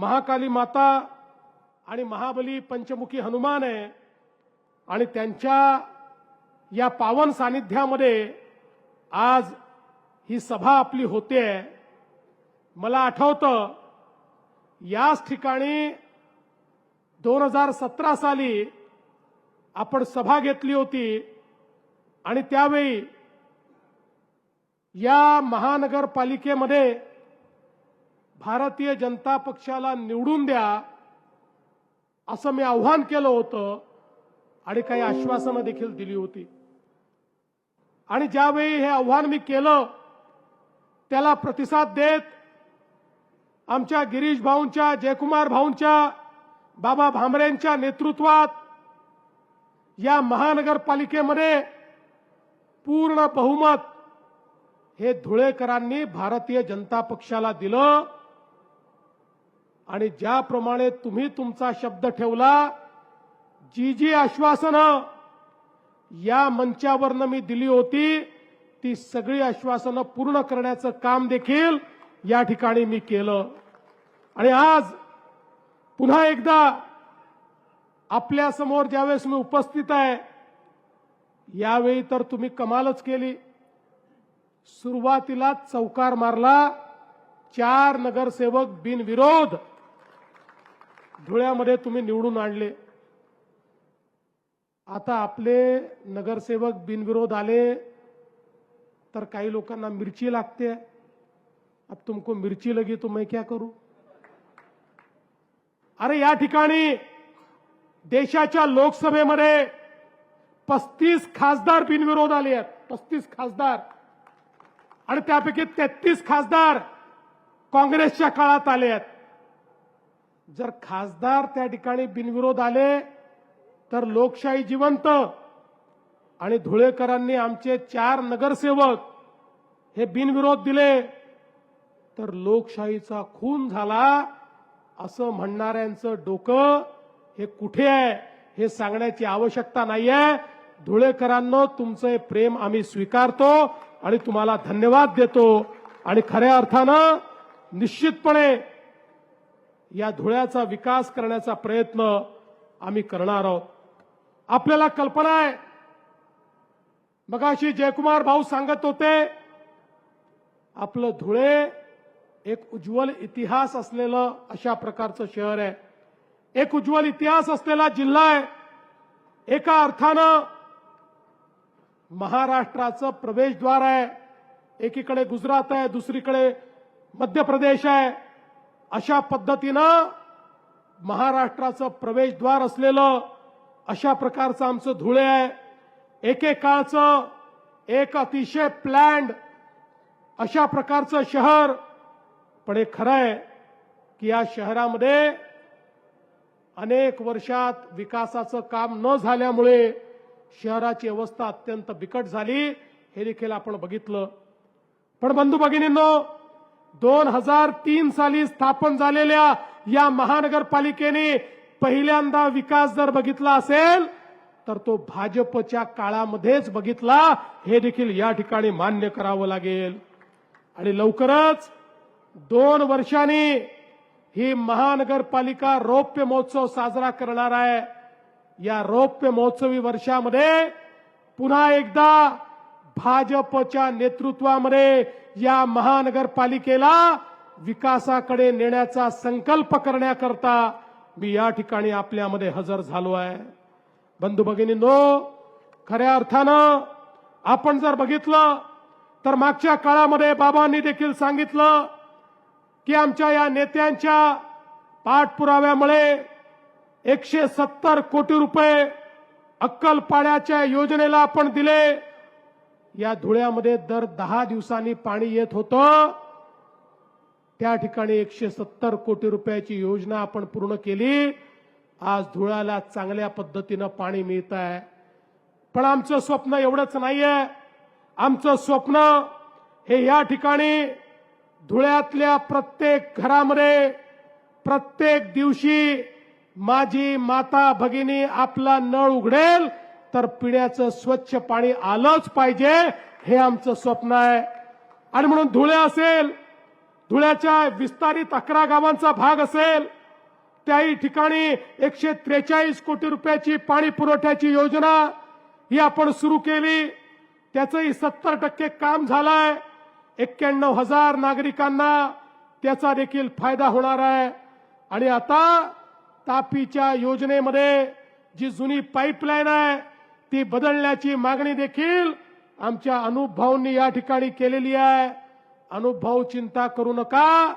महाकाली माता आणि महाबली पंचमुखी हनुमान आहे आणि त्यांच्या या पावन सानिध्यामध्ये आज ही सभा आपली होते। मला आठवतं याच ठिकाणी 2017 साली आपण सभा घेतली होती आणि त्यावेळी या महानगरपालिकेमध्ये भारतीय जनता पक्षाला निवडून द्या असं मी आव्हान केलं होतं आणि काही आश्वासनं देखील दिली होती। आणि ज्यावेळी हे आव्हान मी केलं त्याला प्रतिसाद देत आमच्या गिरीश भाऊंच्या, जयकुमार भाऊंच्या, बाबा भामरेंच्या नेतृत्वात या महानगरपालिकेमध्ये पूर्ण बहुमत हे धुळेकरांनी भारतीय जनता पक्षाला दिलं। आणि ज्याप्रमाणे तुम्ही तुमचा शब्द ठेवला, जी आश्वासनं या मंचावरनं मी दिली होती ती सगळी आश्वासनं पूर्ण करण्याचं काम देखील या ठिकाणी मी केलं। आणि आज पुन्हा एकदा आपल्या समोर ज्यावेळेस मी उपस्थित आहे यावेळी तर तुम्ही कमालच केली। सुरुवातीला चौकार मारला, 4 नगरसेवक बिनविरोध धुळ्यामध्ये तुम्ही निवडून आणले। आता आपले नगरसेवक बिनविरोध आले तर काही लोकांना मिर्ची लागते। अब तुमको मिर्ची लगी तो मैं क्या करूं? अरे या ठिकाणी देशाच्या लोकसभेमध्ये 35 खासदार बिनविरोध आले आहेत, 35 खासदार, आणि त्यापैकी 33 खासदार काँग्रेसच्या काळात आले आहेत। जर खासदार त्या ठिकाणी बिनविरोध आले तर लोकशाही जिवंत। आणि धुळेकरांनी आमचे 4 नगरसेवक हे बिनविरोध दिले तर लोकशाहीचा खून झाला असं म्हणणाऱ्यांचं डोकं हे कुठे आहे हे सांगण्याची आवश्यकता नाहीये। धुळेकरांनो, तुमचं प्रेम आम्ही स्वीकारतो आणि तुम्हाला धन्यवाद देतो। आणि खऱ्या अर्थानं निश्चितपणे या धुळ्याचा विकास करण्याचा प्रयत्न आम्ही करणार आहोत। आपल्याला कल्पना आहे, मगाशी जयकुमार भाऊ सांगत होते, आपलं धुळे एक उज्ज्वल इतिहास असलेलं अशा प्रकारचं शहर आहे, एक उज्ज्वल इतिहास असलेला जिल्हा आहे। एका अर्थानं महाराष्ट्राचं प्रवेशद्वार आहे। एकीकडे गुजरात आहे, दुसरीकडे मध्य प्रदेश आहे। अशा पद्धतीनं महाराष्ट्राचं प्रवेशद्वार असलेलं अशा प्रकारचं आमचं धुळे आहे। एकेकाळचं एक अतिशय प्लॅन्ड अशा प्रकारचं शहर। पण हे खरं आहे की या शहरामध्ये अनेक वर्षात विकासाचं काम न झाल्यामुळे शहराची अवस्था अत्यंत बिकट झाली, हे देखील आपण बघितलं। पण बंधू भगिनींनो, 2003 साली स्थापन झालेल्या या महानगरपालिकेने पहिल्यांदा विकास जर बघितला असेल तर तो भाजपच्या काळामध्येच बघितला, हे देखील या ठिकाणी मान्य करावं लागेल। आणि लवकरच 2 वर्षांनी ही महानगरपालिका रौप्य महोत्सव साजरा करणार आहे। या रौप्य महोत्सवी वर्षामध्ये पुन्हा एकदा भाजपच्या नेतृत्वामध्ये या महानगरपालिकेला विकासाकडे नेण्याचा संकल्प करण्याकरता मी या ठिकाणी आपल्यामध्ये हजर झालो आहे। बंधू भगिनींनो, खऱ्या अर्थानं आपण जर बघितलं तर मागच्या काळामध्ये बाबांनी देखील सांगितलं की आमच्या या नेत्यांच्या पाठपुराव्यामुळे 170 कोटी रुपये अक्कलपाड्याच्या योजनेला आपण दिले। या धुळ्यामध्ये दर 10 दिवसांनी पाणी येत होतं, त्या ठिकाणी 170 कोटी रुपयाची योजना आपण पूर्ण केली। आज धुळ्याला चांगल्या पद्धतीनं पाणी मिळत आहे। पण आमचं स्वप्न एवढंच नाहीये। आमचं स्वप्न हे या ठिकाणी धुळ्यातल्या प्रत्येक घरामध्ये प्रत्येक दिवशी माझी माता भगिनी आपला नळ उघडेल तर पिण्याचं स्वच्छ पाणी आलंच पाहिजे, हे आमचं स्वप्न आहे। आणि म्हणून धुळे असेल धुळ्याच्या विस्तारित 11 गावांचा भाग असेल, त्याही ठिकाणी 143 कोटी रुपयाची पाणी पुरवठ्याची योजना ही आपण सुरू केली. त्याचंही 70% काम झालंय. 91,000 नागरिकांना त्याचा देखील फायदा होणार आहे. आणि आता तापीच्या योजनेमध्ये जी जुनी पाईपलाईन आहे ती बदलण्याची मागणी देखील आमच्या अनुप भाऊंनी या ठिकाणी केलेली आहे. अनुप भाऊ, चिंता करू नका.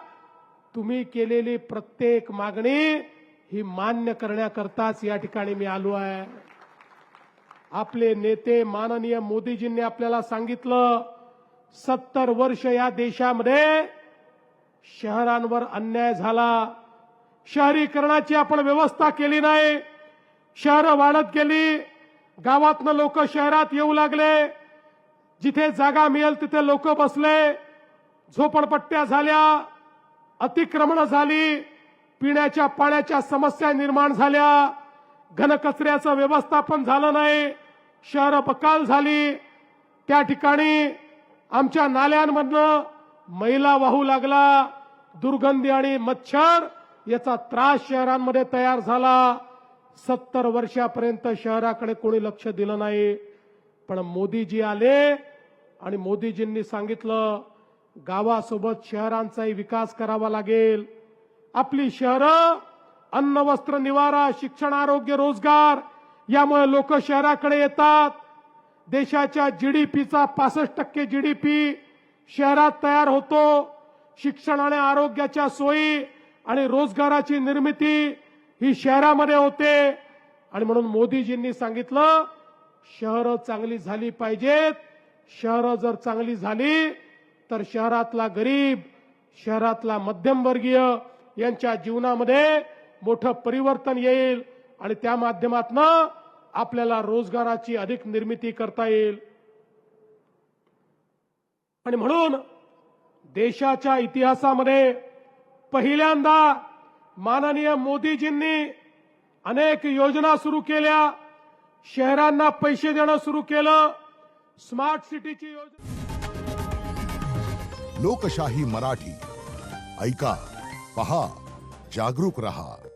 तुम्ही केलेली प्रत्येक मागणी ही मान्य करण्याकरताच या ठिकाणी मी आलो आहे. आपले नेते माननीय मोदीजींनी आपल्याला सांगितलं, 70 वर्ष या देशामध्ये शहरांवर अन्याय झाला. शहरीकरणाची आपण व्यवस्था केली नाही. शहरं वाढत गेली. गावातनं लोक शहरात येऊ लागले. जिथे जागा मिळेल तिथे लोक बसले. झोपडपट्ट्या झाल्या. अतिक्रमण झाली. पिण्याच्या पाण्याच्या समस्या निर्माण झाल्या. घनकचऱ्याचं व्यवस्थापन झालं नाही. शहरं बकाल झाली. त्या ठिकाणी आमच्या नाल्यांमधनं मैला वाहू लागला. दुर्गंधी आणि मच्छर याचा त्रास शहरांमध्ये तयार झाला. 70 वर्षापर्यंत शहराकडे कोणी लक्ष दिलं नाही. पण मोदीजी आले आणि मोदीजींनी सांगितलं, गावासोबत शहरांचाही विकास करावा लागेल. आपली शहरं अन्न, वस्त्र, निवारा, शिक्षण, आरोग्य, रोजगार यामुळे लोक शहराकडे येतात. देशाच्या जीडीपीचा 65% जीडीपी शहरात तयार होतो. शिक्षण आणि आरोग्याच्या सोयी आणि रोजगाराची निर्मिती ही शहरामध्ये होते. आणि म्हणून मोदीजींनी सांगितलं, शहरं चांगली झाली पाहिजेत. शहरं जर चांगली झाली तर शहरातला गरीब, शहरातला मध्यमवर्गीय यांच्या जीवनामध्ये मोठं परिवर्तन येईल आणि त्या माध्यमातून आपल्याला रोजगाराची अधिक निर्मिती करता येईल. आणि म्हणून देशाच्या इतिहासामध्ये पहिल्यांदा माननीय मोदीजींनी अनेक योजना सुरू केल्या. शहरांना पैसे देणं सुरू केलं. स्मार्ट सिटीची योजना. लोकशाही मराठी ऐका, पहा, जागरूक रहा.